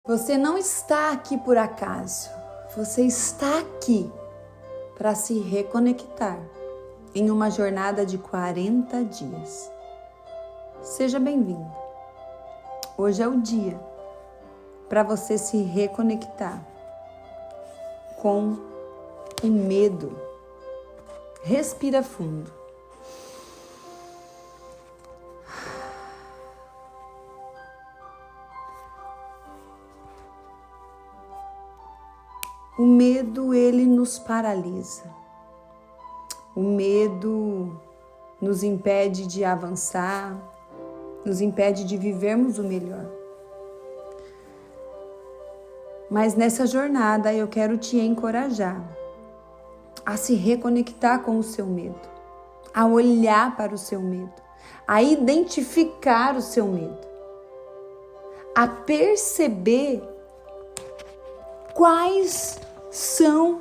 Você não está aqui por acaso. Você está aqui para se reconectar em uma jornada de 40 dias. Seja bem-vindo. Hoje é o dia para você se reconectar com o medo. Respira fundo. O medo, ele nos paralisa. O medo nos impede de avançar, nos impede de vivermos o melhor. Mas nessa jornada eu quero te encorajar a se reconectar com o seu medo, a olhar para o seu medo, a identificar o seu medo, a perceber quais são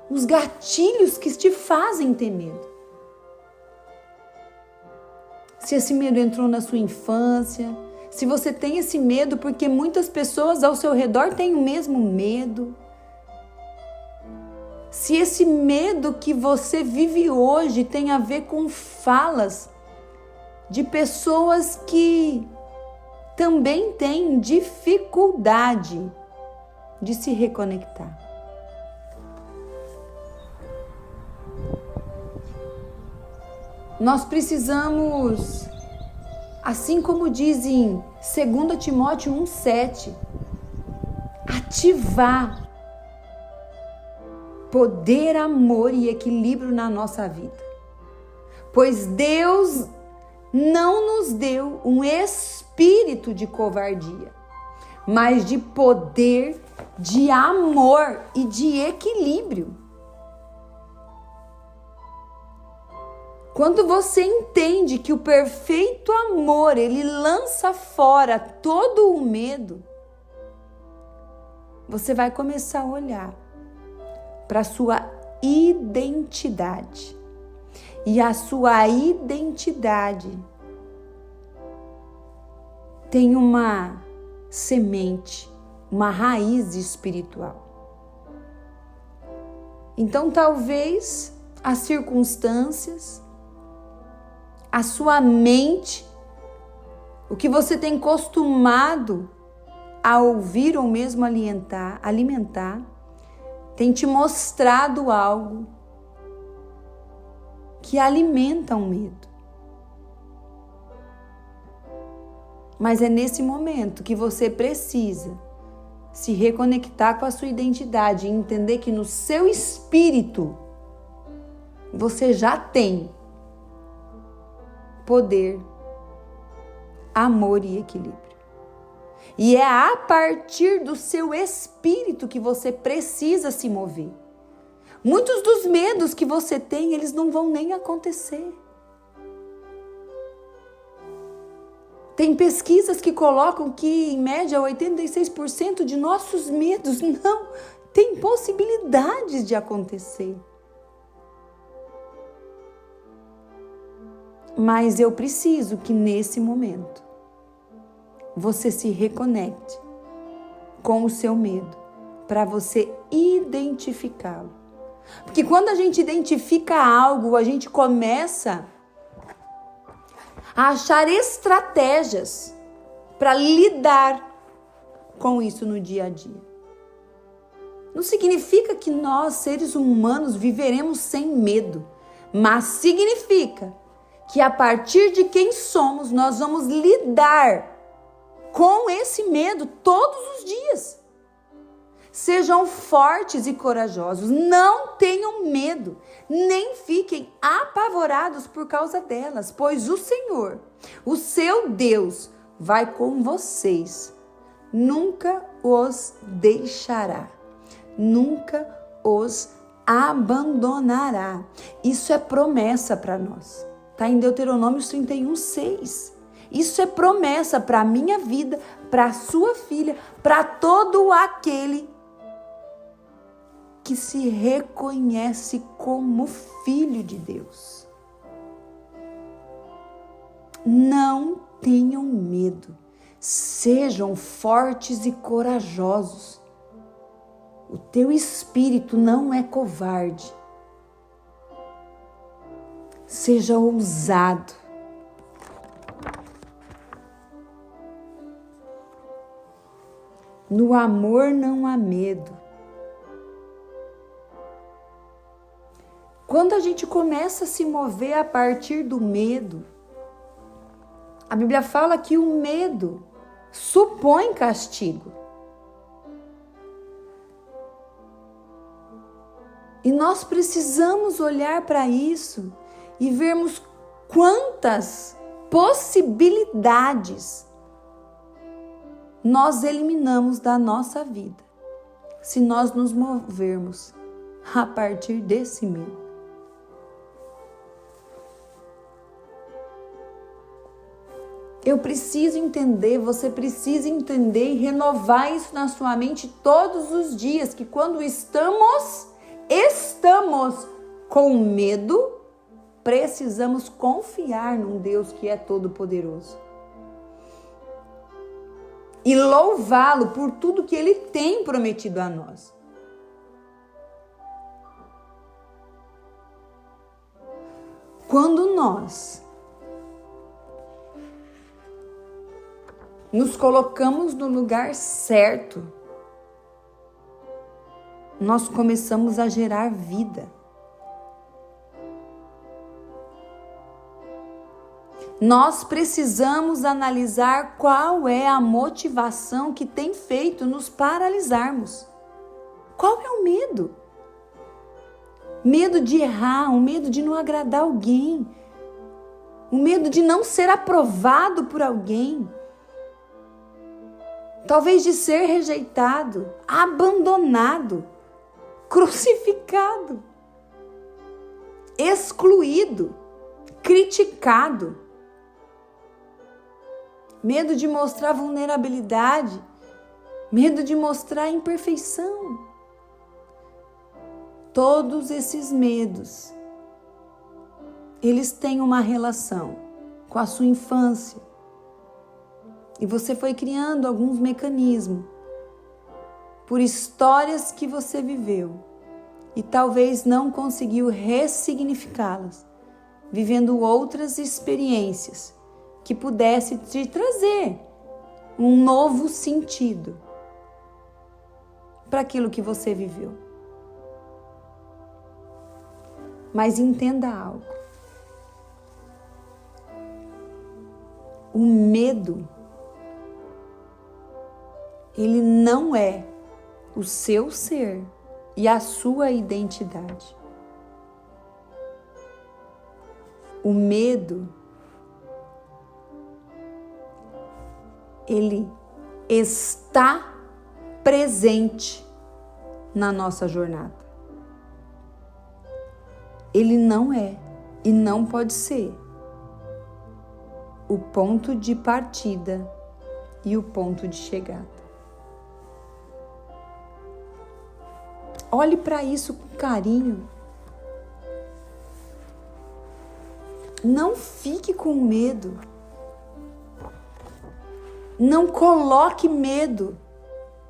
os gatilhos que te fazem ter medo. Se esse medo entrou na sua infância, se você tem esse medo porque muitas pessoas ao seu redor têm o mesmo medo. Se esse medo que você vive hoje tem a ver com falas de pessoas que também têm dificuldade de se reconectar. Nós precisamos, assim como diz em 2 Timóteo 1,7, ativar poder, amor e equilíbrio na nossa vida. Pois Deus não nos deu um espírito de covardia, mas de poder, de amor e de equilíbrio. Quando você entende que o perfeito amor, ele lança fora todo o medo, você vai começar a olhar para a sua identidade. E a sua identidade tem uma semente, uma raiz espiritual. Então, talvez as circunstâncias, a sua mente, o que você tem costumado a ouvir ou mesmo alimentar, tem te mostrado algo que alimenta o medo. Mas é nesse momento que você precisa se reconectar com a sua identidade e entender que no seu espírito você já tem poder, amor e equilíbrio. E é a partir do seu espírito que você precisa se mover. Muitos dos medos que você tem, eles não vão nem acontecer. Tem pesquisas que colocam que, em média, 86% de nossos medos não tem possibilidades de acontecer. Mas eu preciso que nesse momento você se reconecte com o seu medo para você identificá-lo. Porque quando a gente identifica algo, a gente começa a achar estratégias para lidar com isso no dia a dia. Não significa que nós, seres humanos, viveremos sem medo, mas significa que a partir de quem somos, nós vamos lidar com esse medo todos os dias. Sejam fortes e corajosos, não tenham medo, nem fiquem apavorados por causa delas, pois o Senhor, o seu Deus, vai com vocês, nunca os deixará, nunca os abandonará. Isso é promessa para nós. Está em Deuteronômio 31:6. Isso é promessa para a minha vida, para a sua filha, para todo aquele que se reconhece como filho de Deus. Não tenham medo. Sejam fortes e corajosos. O teu espírito não é covarde. Seja ousado. No amor não há medo. Quando a gente começa a se mover a partir do medo, a Bíblia fala que o medo supõe castigo. E nós precisamos olhar para isso e vermos quantas possibilidades nós eliminamos da nossa vida se nós nos movermos a partir desse medo. Eu preciso entender, você precisa entender e renovar isso na sua mente todos os dias, que quando estamos com medo, precisamos confiar num Deus que é todo-poderoso. E louvá-lo por tudo que Ele tem prometido a nós. Quando nós nos colocamos no lugar certo, nós começamos a gerar vida. Nós precisamos analisar qual é a motivação que tem feito nos paralisarmos. Qual é o medo? Medo de errar, o medo de não agradar alguém, o medo de não ser aprovado por alguém, talvez de ser rejeitado, abandonado, crucificado, excluído, criticado. Medo de mostrar vulnerabilidade, medo de mostrar imperfeição. Todos esses medos, eles têm uma relação com a sua infância. E você foi criando alguns mecanismos por histórias que você viveu e talvez não conseguiu ressignificá-las, vivendo outras experiências que pudesse te trazer um novo sentido para aquilo que você viveu. Mas entenda algo. O medo, ele não é o seu ser e a sua identidade. O medo, ele está presente na nossa jornada. Ele não é e não pode ser o ponto de partida e o ponto de chegada. Olhe para isso com carinho. Não fique com medo. Não coloque medo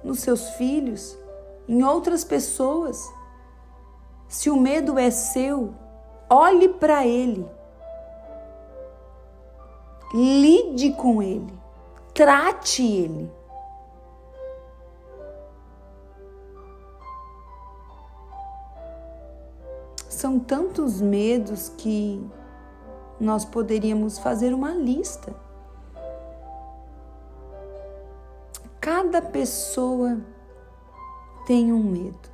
nos seus filhos, em outras pessoas. Se o medo é seu, olhe para ele. Lide com ele. Trate ele. São tantos medos que nós poderíamos fazer uma lista. Cada pessoa tem um medo.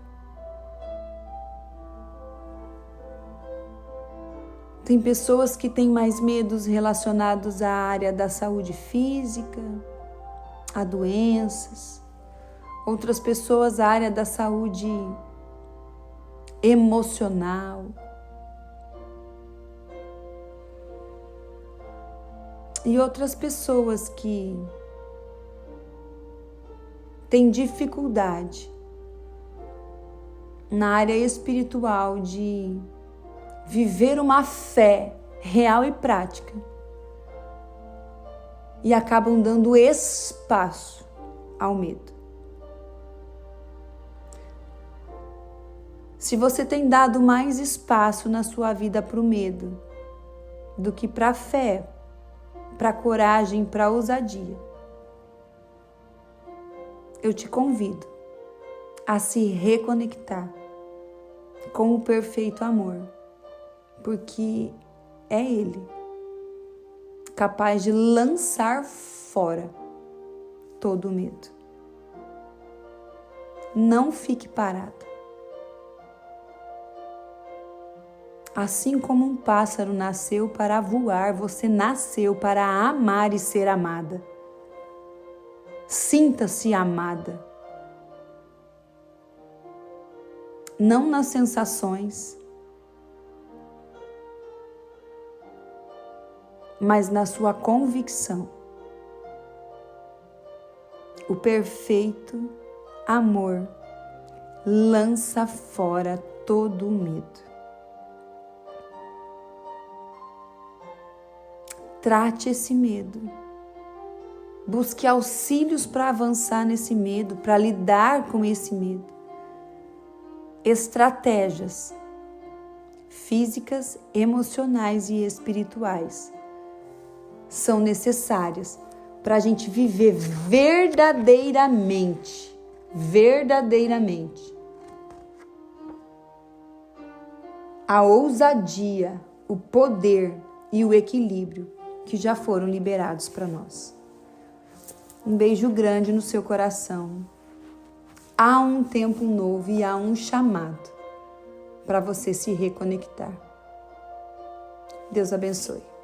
Tem pessoas que têm mais medos relacionados à área da saúde física, a doenças. Outras pessoas à área da saúde emocional. E outras pessoas que têm dificuldade na área espiritual de viver uma fé real e prática, e acabam dando espaço ao medo. Se você tem dado mais espaço na sua vida para o medo do que para a fé, para a coragem, para a ousadia, eu te convido a se reconectar com o perfeito amor, porque é Ele capaz de lançar fora todo o medo. Não fique parada. Assim como um pássaro nasceu para voar, você nasceu para amar e ser amada. Sinta-se amada. Não nas sensações, mas na sua convicção. O perfeito amor lança fora todo o medo. Trate esse medo. Busque auxílios para avançar nesse medo, para lidar com esse medo. Estratégias físicas, emocionais e espirituais são necessárias para a gente viver verdadeiramente a ousadia, o poder e o equilíbrio que já foram liberados para nós. Um beijo grande no seu coração. Há um tempo novo e há um chamado para você se reconectar. Deus abençoe.